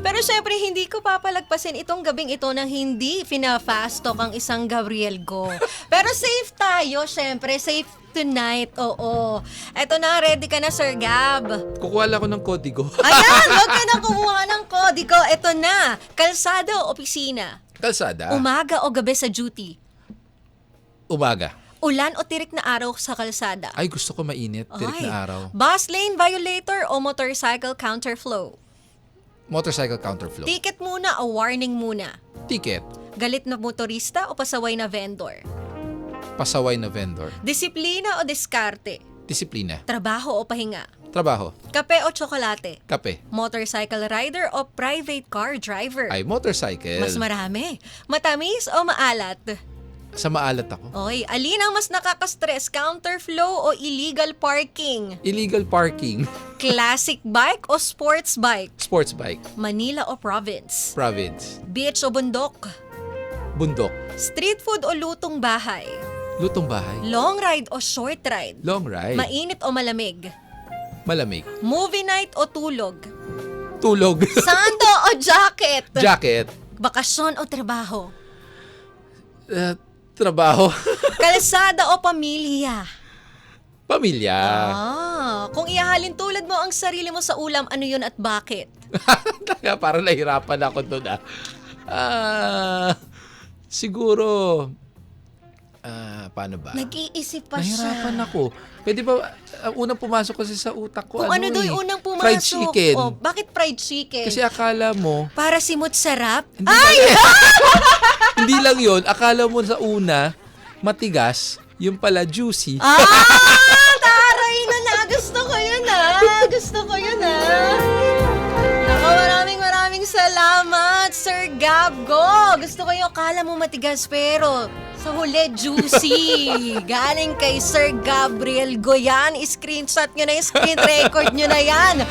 Pero syempre, hindi ko papalagpasin itong gabing ito nang hindi fina-fast talk ang isang Gabriel Go. Pero safe tayo, syempre. Safe tonight, oo. Eto na, ready ka na, Sir Gab? Kukuha lang ako ng kodigo. Ayan, huwag ka na kumuha ng kodigo. Eto na, kalsada o opisina? Kalsada. Umaga o gabi sa duty? Umaga. Ulan o tirik na araw sa kalsada? Ay, gusto ko mainit. Tirik Ay, na araw. bus lane violator o motorcycle counterflow? Motorcycle counterflow. Ticket muna o warning muna? Ticket. Galit na motorista o pasaway na vendor? Pasaway na vendor. Disiplina o diskarte? Disiplina. Trabaho o pahinga? Trabaho. Kape o tsokolate? Kape. Motorcycle rider o private car driver? Ay, motorcycle. Mas marami. Matamis o maalat? Sa maalat ako. Oy, alin ang mas nakaka-stress? Counterflow o illegal parking? Illegal parking. Classic bike o sports bike? Sports bike. Manila o province? Province. Beach o bundok? Bundok. Street food o lutong bahay? Lutong bahay. Long ride o short ride? Long ride. Mainit o malamig? Malamig. Movie night o tulog? Tulog. Sando o jacket? Jacket. Bakasyon o trabaho? Trabaho. Kalsada o pamilya? Pamilya. Kung ihahalin tulad mo ang sarili mo sa ulam, ano yun at bakit? Kaya parang nahirapan ako doon siguro, paano ba? Nag-iisip pa siya. Nahirapan ako. Pwede ba, ang unang pumasok kasi sa utak ko, Kung ano daw yung unang pumasok. Fried chicken. Oh, bakit fried chicken? Kasi akala mo, para simut sarap? Hindi Ay! hindi lang yon, akala mo sa una, matigas, yung pala juicy. Taray na na! Gusto ko yun Gusto ko yun Naku, maraming salamat, Sir Gabgo. Gusto ko yung akala mo matigas pero sa huli juicy. Galing kay Sir Gabriel Goyan. Screenshot nyo na yung screen record nyo na yan.